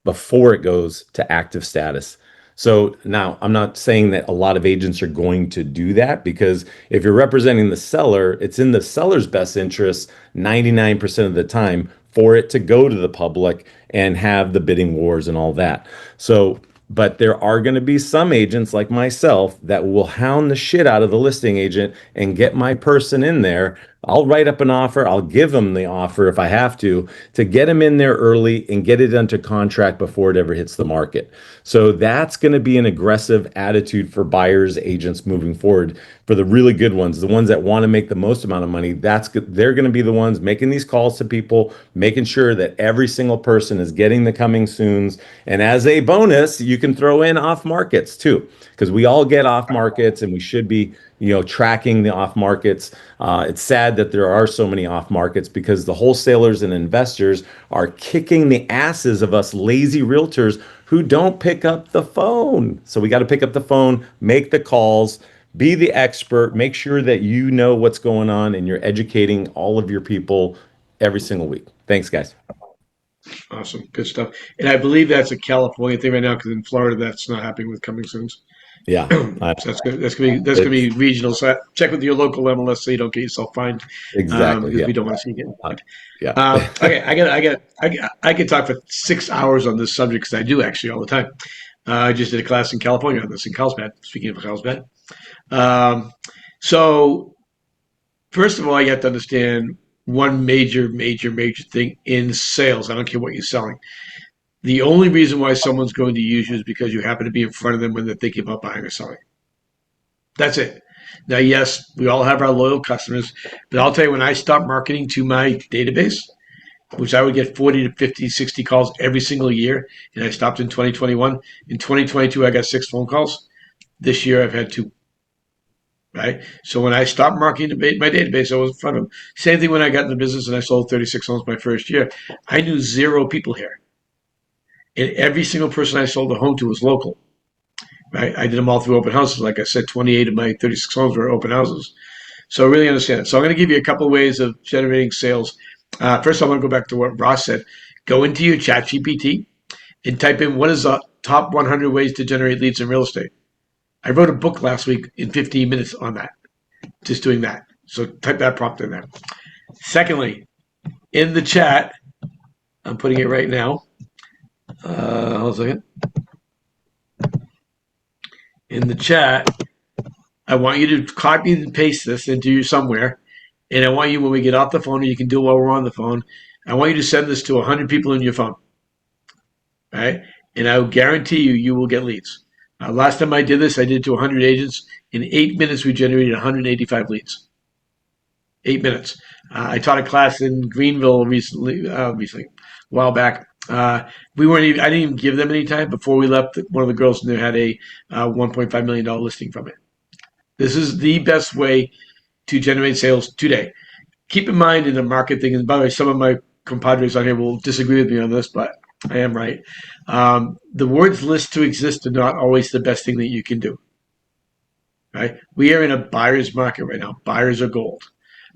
before it goes to active status. So now I'm not saying that a lot of agents are going to do that, because if you're representing the seller, it's in the seller's best interest 99% of the time for it to go to the public and have the bidding wars and all that. So, but there are going to be some agents like myself that will hound the shit out of the listing agent and get my person in there. I'll write up an offer. I'll give them the offer if I have to get them in there early and get it under contract before it ever hits the market. So that's going to be an aggressive attitude for buyers, agents moving forward. For the really good ones, the ones that want to make the most amount of money, they're going to be the ones making these calls to people, making sure that every single person is getting the coming soons. And as a bonus, you can throw in off markets too, because we all get off markets and we should be, tracking the off markets. It's sad that there are so many off markets, because the wholesalers and investors are kicking the asses of us lazy realtors who don't pick up the phone. So we got to pick up the phone, make the calls, be the expert, make sure that you know what's going on and you're educating all of your people every single week. Thanks, guys.
Awesome. Good stuff. And I believe that's a California thing right now, because in Florida, that's not happening with coming soons.
Yeah.
So that's gonna be regional. So check with your local MLS so you don't get yourself fined.
Exactly.
Because we don't want to see you getting fined.
Yeah.
Okay. I could talk for 6 hours on this subject, because I do actually all the time. I just did a class in California on this in Carlsbad. Speaking of Carlsbad, so first of all, you have to understand one major thing in sales. I don't care what you're selling. The only reason why someone's going to use you is because you happen to be in front of them when they're thinking about buying or selling. That's it. Now, yes, we all have our loyal customers, but I'll tell you, when I stopped marketing to my database, which I would get 40 to 50, 60 calls every single year, and I stopped in 2021. In 2022, I got 6 phone calls. This year, I've had 2. Right? So when I stopped marketing my database, I was in front of them. Same thing when I got in the business and I sold 36 homes my first year. I knew 0 people here. And every single person I sold a home to was local. Right? I did them all through open houses. Like I said, 28 of my 36 homes were open houses. So I really understand it. So I'm going to give you a couple of ways of generating sales. First, I want to go back to what Ross said. Go into your ChatGPT and type in, what is the top 100 ways to generate leads in real estate? I wrote a book last week in 15 minutes on that, just doing that. So type that prompt in there. Secondly, in the chat, I'm putting it right now. Hold on a second. In the chat, I want you to copy and paste this into somewhere. And I want you, when we get off the phone, and you can do it while we're on the phone, I want you to send this to 100 people in your phone. Right? And I will guarantee you will get leads. Last time I did this, I did it to 100 agents. In 8 minutes, we generated 185 leads. 8 minutes. I taught a class in Greenville recently, a while back. I didn't even give them any time. Before we left, one of the girls in there had a $1.5 million listing from it. This is the best way to generate sales today. Keep in mind, in the market thing, and by the way, some of my compadres on here will disagree with me on this, but I am right. The words list to exist are not always the best thing that you can do. Right? We are in a buyer's market right now. Buyers are gold.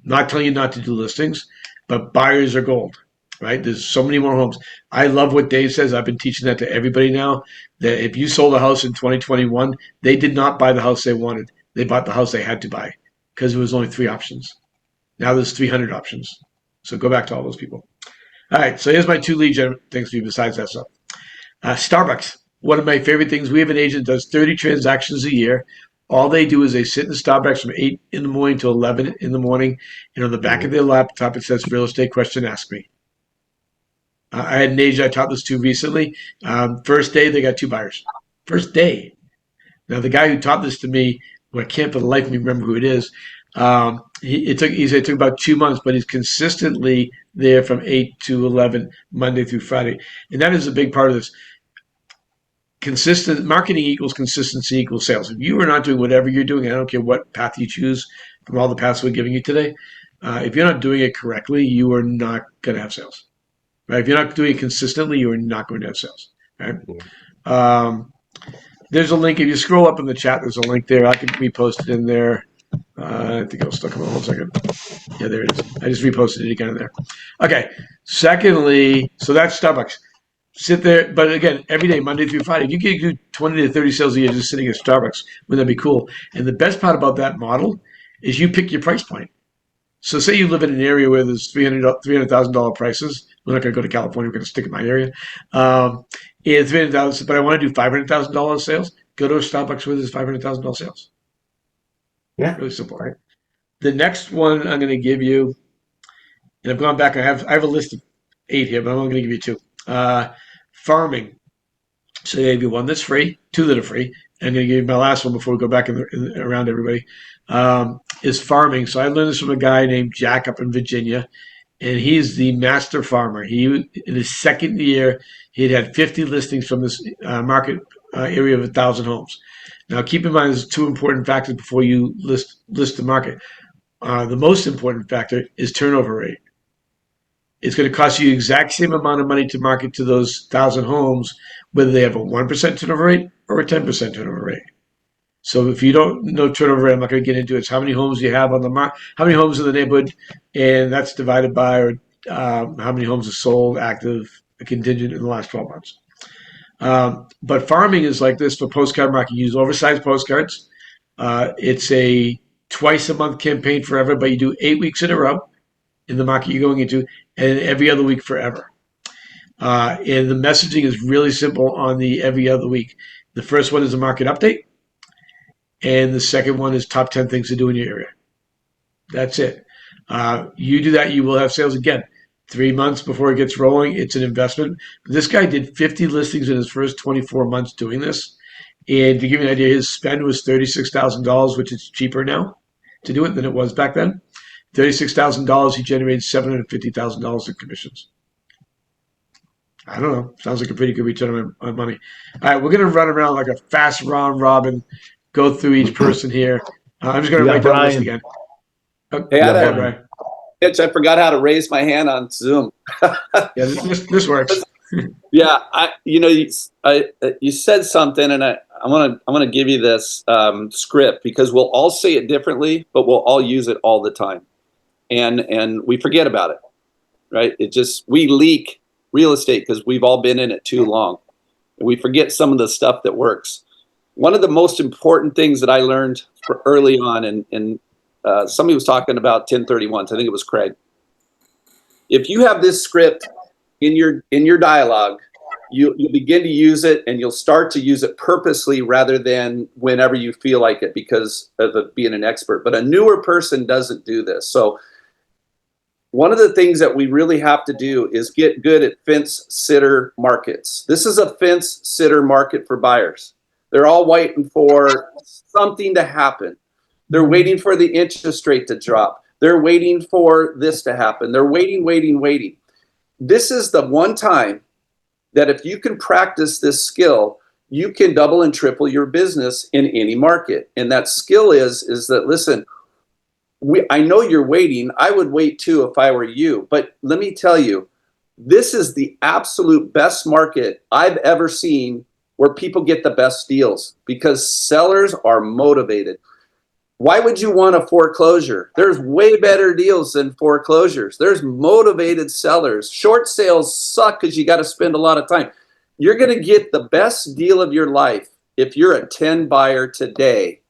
I'm not telling you not to do listings, but buyers are gold. Right? There's so many more homes. I love what Dave says. I've been teaching that to everybody now, that if you sold a house in 2021, they did not buy the house they wanted. They bought the house they had to buy, because there was only 3 options. Now there's 300 options. So go back to all those people. All right, so here's my 2 lead gen things for you besides that stuff. Starbucks, one of my favorite things. We have an agent that does 30 transactions a year. All they do is they sit in Starbucks from 8 in the morning to 11 in the morning, and on the back of their laptop it says, real estate question, ask me. I had an agent I taught this to recently. First day, they got 2 buyers. First day. Now, the guy who taught this to me, who I can't for the life of me remember who it is, he said it took about 2 months, but he's consistently there from 8 to 11, Monday through Friday. And that is a big part of this. Consistent marketing equals consistency equals sales. If you are not doing whatever you're doing, I don't care what path you choose from all the paths we're giving you today, if you're not doing it correctly, you are not going to have sales. Right? If you're not doing it consistently, you are not going to have sales. Right? There's a link. If you scroll up in the chat, there's a link there. I can repost it in there. I think I'll stuck on 1 second. Yeah, there it is. I just reposted it again in there. Okay. Secondly, so that's Starbucks. sit there. But again, every day, Monday through Friday, if you could do 20 to 30 sales a year just sitting at Starbucks, wouldn't that be cool? And the best part about that model is you pick your price point. So say you live in an area where there's $300,000 prices. We're not going to go to California. We're going to stick in my area. And $300,000, but I want to do $500,000 sales. Go to a Starbucks where there's $500,000 sales.
Yeah.
Really simple, right? The next one I'm going to give you, and I've gone back. I have a list of 8 here, but I'm only going to give you 2. Farming. So I gave you one that's free, 2 that are free. I'm going to give you my last one before we go back around everybody. Is farming. So I learned this from a guy named Jack up in Virginia, and he's the master farmer. He, in his second year, he had 50 listings from this market area of 1,000 homes. Now, keep in mind, there's 2 important factors before you list the market. The most important factor is turnover rate. It's going to cost you the exact same amount of money to market to those 1,000 homes, whether they have a 1% turnover rate or a 10% turnover rate. So if you don't know turnover rate, I'm not going to get into it. It's how many homes you have on the market, how many homes in the neighborhood, and that's divided by how many homes are sold, active, contingent in the last 12 months. But farming is like this for postcard market. You use oversized postcards. It's a twice a month campaign forever, but you do 8 weeks in a row in the market you're going into, and every other week forever. And the messaging is really simple on the every other week. The first one is a market update, and the second one is top 10 things to do in your area. That's it. You do that, you will have sales again. 3 months before it gets rolling, it's an investment. This guy did 50 listings in his first 24 months doing this. And to give you an idea, his spend was $36,000, which is cheaper now to do it than it was back then. $36,000, he generated $750,000 in commissions. I don't know. Sounds like a pretty good return on money. All right, we're going to run around like a fast round robin, go through each person here. I'm just going to write down the list again.
Hey,
Brian.
Mitch, I forgot how to raise my hand on Zoom.
Yeah, this works.
Yeah, you said something, and I want to give you this script because we'll all say it differently, but we'll all use it all the time, and we forget about it, right? We leak real estate because we've all been in it too long, and we forget some of the stuff that works. One of the most important things that I learned early on, and somebody was talking about 1031s. I think it was Craig. If you have this script in your dialogue, you'll begin to use it, and you'll start to use it purposely rather than whenever you feel like it because of being an expert. But a newer person doesn't do this. So one of the things that we really have to do is get good at fence sitter markets. This is a fence sitter market for buyers. They're all waiting for something to happen. They're waiting for the interest rate to drop. They're waiting for this to happen. They're waiting. This is the one time that if you can practice this skill, you can double and triple your business in any market. And that skill is that, listen, I know you're waiting. I would wait too if I were you. But let me tell you, this is the absolute best market I've ever seen where people get the best deals because sellers are motivated. Why would you want a foreclosure? There's way better deals than foreclosures. There's motivated sellers. Short sales suck because you got to spend a lot of time. You're going to get the best deal of your life if you're a 10 buyer today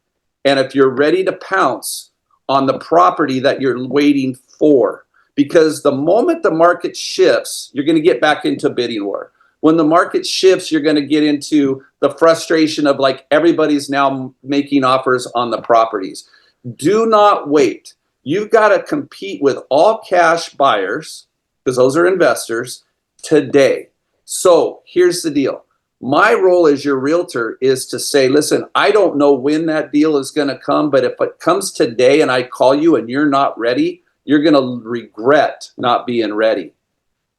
and if you're ready to pounce on the property that you're waiting for. Because the moment the market shifts, you're going to get back into bidding war. When the market shifts, you're going to get into the frustration of like everybody's now making offers on the properties. Do not wait. You've got to compete with all cash buyers, because those are investors, today. So here's the deal. My role as your realtor is to say, listen, I don't know when that deal is going to come, but if it comes today and I call you and you're not ready, you're going to regret not being ready.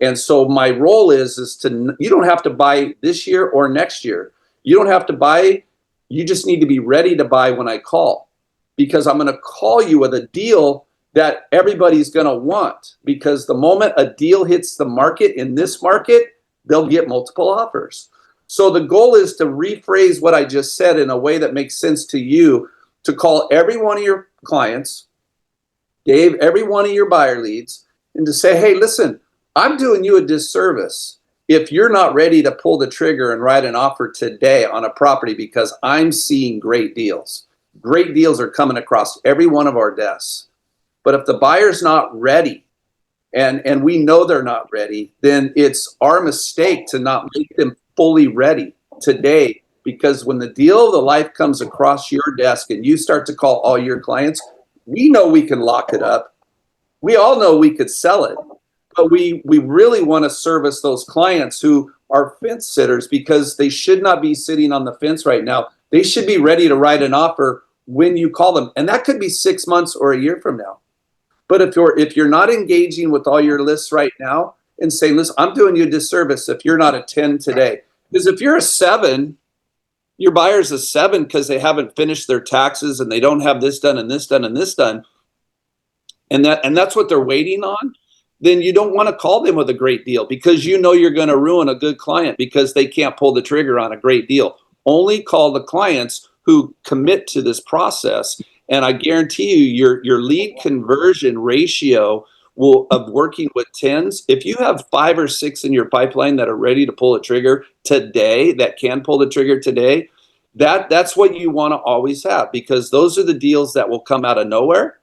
And so my role is to, you don't have to buy this year or next year. You don't have to buy. You just need to be ready to buy when I call, because I'm going to call you with a deal that everybody's going to want, because the moment a deal hits the market in this market, they'll get multiple offers. So the goal is to rephrase what I just said in a way that makes sense to you, to call every one of your clients, Dave, every one of your buyer leads, and to say, hey, listen, I'm doing you a disservice if you're not ready to pull the trigger and write an offer today on a property, because I'm seeing great deals are coming across every one of our desks. But if the buyer's not ready, and we know they're not ready, then it's our mistake to not make them fully ready today. Because when the deal of the life comes across your desk and you start to call all your clients, we know we can lock it up. We all know we could sell it. But we really want to service those clients who are fence sitters, because they should not be sitting on the fence right now. They should be ready to write an offer when you call them. And that could be 6 months or a year from now. But if you're not engaging with all your lists right now and saying, listen, I'm doing you a disservice if you're not a 10 today. Because if you're a 7, your buyer's a 7 because they haven't finished their taxes and they don't have this done and this done and this done, and that's what they're waiting on, then you don't want to call them with a great deal, because you know you're going to ruin a good client because they can't pull the trigger on a great deal. Only call the clients who commit to this process. And I guarantee you, your lead conversion ratio of working with 10s, if you have 5 or 6 in your pipeline that are ready to pull a trigger today, that can pull the trigger today, that's what you want to always have, because those are the deals that will come out of nowhere,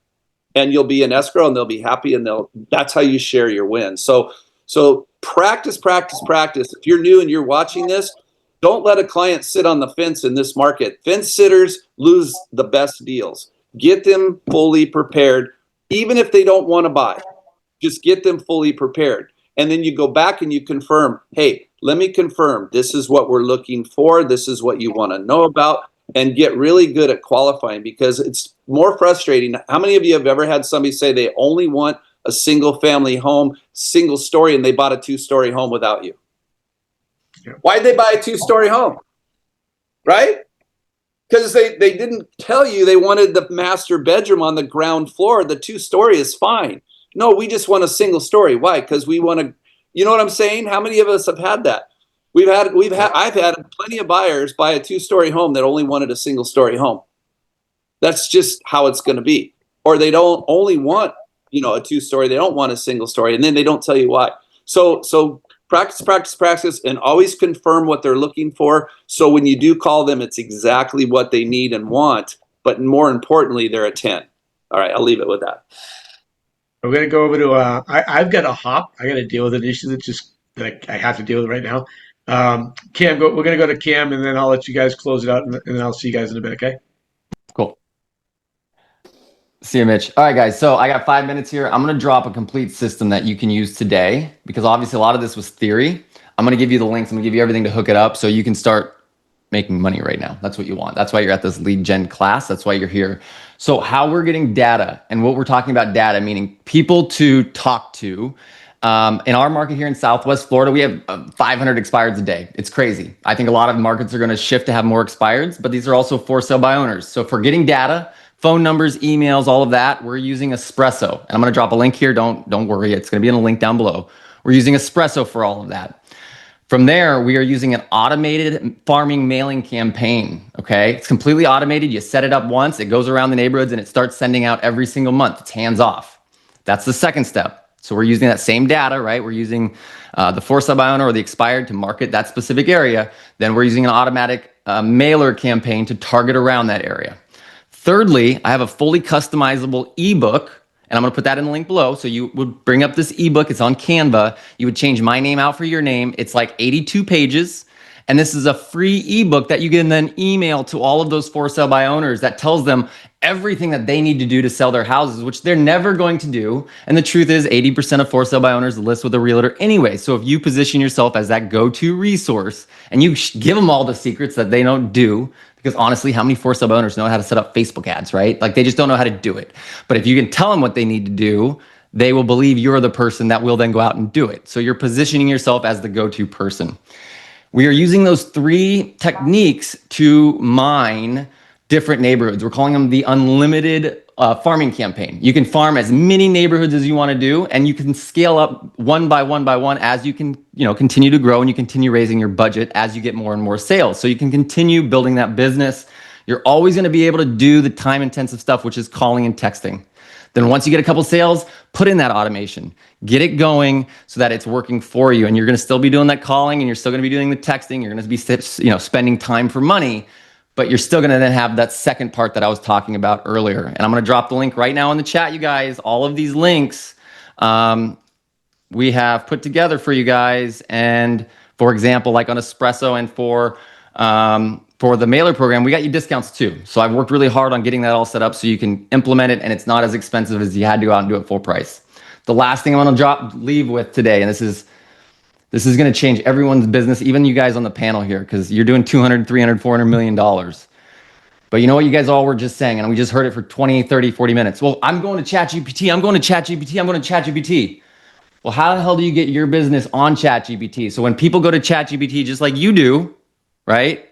and you'll be in escrow and they'll be happy, and that's how you share your wins. So practice. If you're new and you're watching this, don't let a client sit on the fence in this market. Fence sitters lose the best deals. Get them fully prepared, even if they don't want to buy. Just get them fully prepared. And then you go back and you confirm, hey, let me confirm, this is what we're looking for. This is what you want to know about, and get really good at qualifying, because it's more frustrating. How many of you have ever had somebody say they only want a single family home, single story, and they bought a 2-story home without you? Yeah. Why'd they buy a 2-story home? Right? Because they didn't tell you they wanted the master bedroom on the ground floor. The 2-story is fine. No, we just want a single story. Why? Because we want to, you know what I'm saying? How many of us have had that? I've had plenty of buyers buy a 2-story home that only wanted a single story home. That's just how it's going to be. Or they don't only want, a 2-story. They don't want a single story, and then they don't tell you why. So practice, and always confirm what they're looking for. So when you do call them, it's exactly what they need and want. But more importantly, they're a 10. All right, I'll leave it with that.
We're going to go over to, I've got a hop. I got to deal with an issue that I have to deal with right now. Cam, we're going to go to Cam, and then I'll let you guys close it out, and then I'll see you guys in a bit, okay?
Cool. See you, Mitch. All right, guys. So I got 5 minutes here. I'm going to drop a complete system that you can use today, because obviously a lot of this was theory. I'm going to give you the links. I'm going to give you everything to hook it up so you can start making money right now. That's what you want. That's why you're at this lead gen class. That's why you're here. So how we're getting data, and what we're talking about data, meaning people to talk to. In our market here in Southwest Florida, we have 500 expireds a day. It's crazy. I think a lot of markets are going to shift to have more expireds, but these are also for sale by owners. So for getting data, phone numbers, emails, all of that, we're using Espresso. And I'm going to drop a link here. Don't worry. It's going to be in a link down below. We're using Espresso for all of that. From there, we are using an automated farming mailing campaign, okay? It's completely automated. You set it up once, it goes around the neighborhoods, and it starts sending out every single month. It's hands off. That's the second step. So we're using that same data, right? We're using the for sale by owner or the expired to market that specific area. Then we're using an automatic mailer campaign to target around that area. Thirdly, I have a fully customizable ebook, and I'm going to put that in the link below. So you would bring up this ebook. It's on Canva. You would change my name out for your name. It's like 82 pages. And this is a free ebook that you can then email to all of those for sale by owners that tells them everything that they need to do to sell their houses, which they're never going to do. And the truth is 80% of for sale by owners list with a realtor anyway. So if you position yourself as that go-to resource and you give them all the secrets that they don't do, because honestly, how many for sale by owners know how to set up Facebook ads, right? Like they just don't know how to do it. But if you can tell them what they need to do, they will believe you're the person that will then go out and do it. So you're positioning yourself as the go-to person. We are using those 3 techniques to mine different neighborhoods. We're calling them the unlimited farming campaign. You can farm as many neighborhoods as you want to do, and you can scale up one by one as you can, continue to grow, and you continue raising your budget as you get more and more sales. So you can continue building that business. You're always going to be able to do the time-intensive stuff, which is calling and texting. Then once you get a couple sales, put in that automation, get it going so that it's working for you. And you're going to still be doing that calling, and you're still going to be doing the texting. You're going to be, spending time for money, but you're still going to then have that second part that I was talking about earlier. And I'm going to drop the link right now in the chat, you guys. All of these links we have put together for you guys. And for example, like on Espresso and for the mailer program, we got you discounts too. So I've worked really hard on getting that all set up so you can implement it, and it's not as expensive as you had to go out and do it full price. The last thing I'm going to leave with today, and this is going to change everyone's business, even you guys on the panel here, because you're doing 200, 300, 400 million dollars. But you know what you guys all were just saying, and we just heard it for 20, 30, 40 minutes. Well, I'm going to ChatGPT. I'm going to ChatGPT. I'm going to ChatGPT. Well, how the hell do you get your business on ChatGPT? So when people go to ChatGPT, just like you do, right?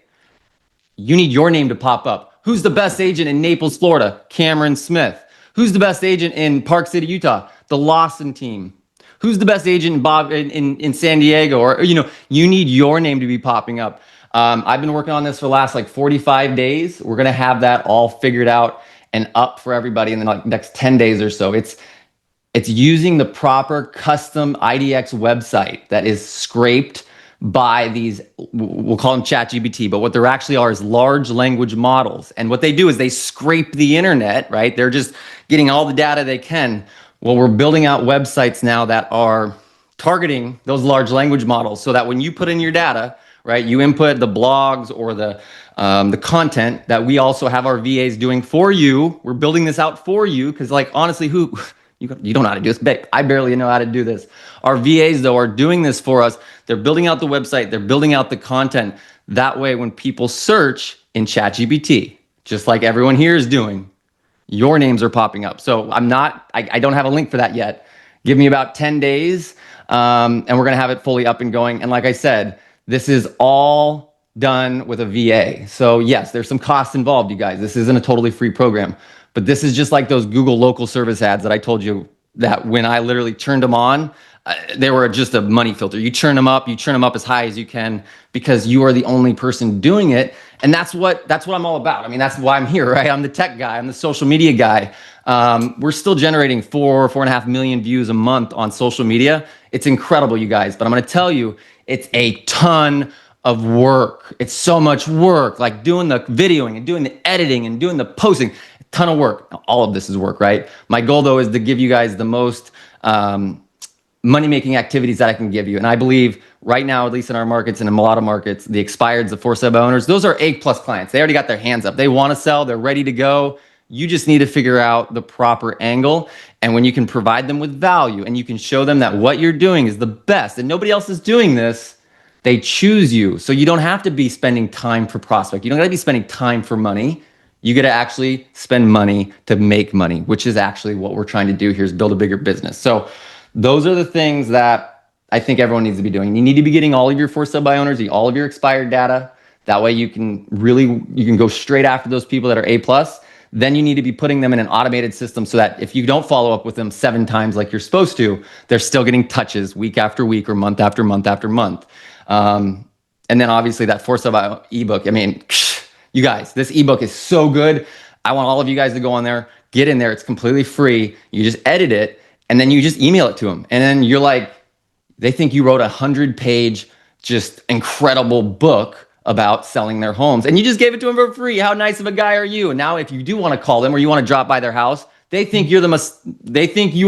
You need your name to pop up. Who's the best agent in Naples, Florida? Cameron Smith. Who's the best agent in Park City, Utah? The Lawson team. Who's the best agent in San Diego? Or, you need your name to be popping up. I've been working on this for the last 45 days. We're going to have that all figured out and up for everybody in the next 10 days or so. It's using the proper custom IDX website that is scraped by these, we'll call them ChatGPT, but what there actually are is large language models. And what they do is they scrape the internet, right? They're just getting all the data they can. Well, we're building out websites now that are targeting those large language models so that when you put in your data, right, you input the blogs or the content that we also have our VAs doing for you. We're building this out for you because, honestly, you don't know how to do this. I barely know how to do this. Our VAs, though, are doing this for us. They're building out the website. They're building out the content. That way, when people search in ChatGPT, just like everyone here is doing, your names are popping up. So I don't have a link for that yet. Give me about 10 days, and we're going to have it fully up and going. And like I said, this is all done with a VA. So yes, there's some costs involved, you guys. This isn't a totally free program. But this is just like those Google local service ads that I told you that when I literally turned them on, they were just a money filter. You turn them up as high as you can because you are the only person doing it. And that's what I'm all about. I mean, that's why I'm here, right? I'm the tech guy. I'm the social media guy. We're still generating 4.5 million views a month on social media. It's incredible, you guys. But I'm going to tell you, it's a ton of work. It's so much work, like doing the videoing and doing the editing and doing the posting. Ton of work. All of this is work, right? My goal, though, is to give you guys the most money-making activities that I can give you. And I believe right now, at least in our markets and in a lot of markets, the expireds, the for sale by owners, those are A+ clients. They already got their hands up. They want to sell. They're ready to go. You just need to figure out the proper angle. And when you can provide them with value and you can show them that what you're doing is the best and nobody else is doing this, they choose you. So you don't have to be spending time for prospect. You don't got to be spending time for money. You got to actually spend money to make money, which is actually what we're trying to do here, is build a bigger business. So those are the things that I think everyone needs to be doing. You need to be getting all of your for sale by owners, all of your expired data. That way you can go straight after those people that are A+. Then you need to be putting them in an automated system so that if you don't follow up with them 7 times like you're supposed to, they're still getting touches week after week or month after month after month. And then obviously that for sale by ebook. I mean, you guys, this ebook is so good. I want all of you guys to go on there, get in there. It's completely free. You just edit it and then you just email it to them. And then you're like, they think you wrote a 100-page, just incredible book about selling their homes. And you just gave it to them for free. How nice of a guy are you? And now if you do want to call them or you want to drop by their house, they think you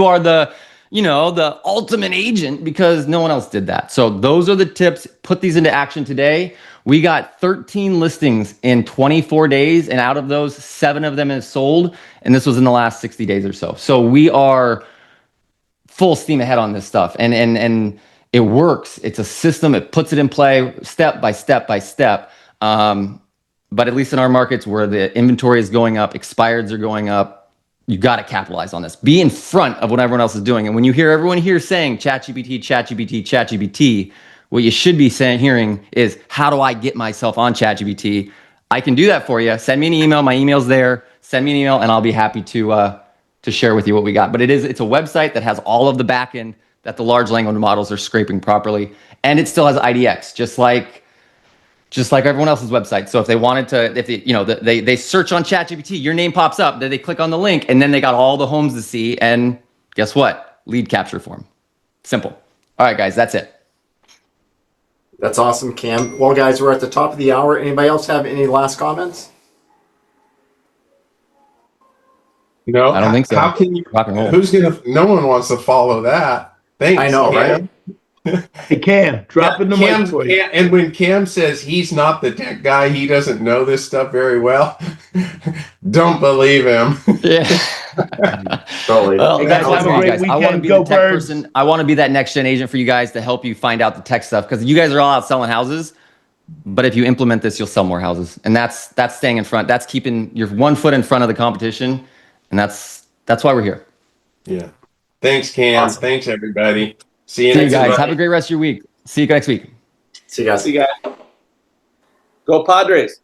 are the ultimate agent because no one else did that. So those are the tips. Put these into action today. We got 13 listings in 24 days, and out of those, 7 of them have sold, and this was in the last 60 days or so. So we are full steam ahead on this stuff, and it works. It's a system. It puts it in play step by step by step. But at least in our markets where the inventory is going up, expireds are going up, you got to capitalize on this. Be in front of what everyone else is doing. And when you hear everyone here saying ChatGPT, ChatGPT, ChatGPT, what you should be hearing is, how do I get myself on ChatGPT? I can do that for you. Send me an email. My email's there. Send me an email, and I'll be happy to share with you what we got. But it's a website that has all of the backend that the large language models are scraping properly, and it still has IDX, just like just like everyone else's website. So if they wanted to, if they, you know, they search on ChatGPT, your name pops up, then they click on the link, and then they got all the homes to see. And guess what? Lead capture form. Simple. All right, guys, that's it.
That's awesome, Cam. Well, guys, we're at the top of the hour. Anybody else have any last comments?
No,
I don't think so.
How can you?
Rock and roll.
Who's gonna? No one wants to follow that. Thanks.
I know,
Cam.
Hey, Cam, drop in the mic for you.
And when Cam says he's not the tech guy, he doesn't know this stuff very well. Don't believe him.
Yeah.
Totally.
Well,
Hey,
that's
guys, have a
awesome,
great
guys. I want to
weekend.
be
Go
the tech
Birds.
person. I want to be that next gen agent for you guys to help you find out the tech stuff, because you guys are all out selling houses. But if you implement this, you'll sell more houses, and that's staying in front. That's keeping your 1 foot in front of the competition, and that's why we're here.
Yeah. Thanks, Cam.
Awesome.
Thanks, everybody. See you
See you
next
guys.
time.
Have a great rest of your week. See you next week.
See you guys.
See you guys. Go Padres.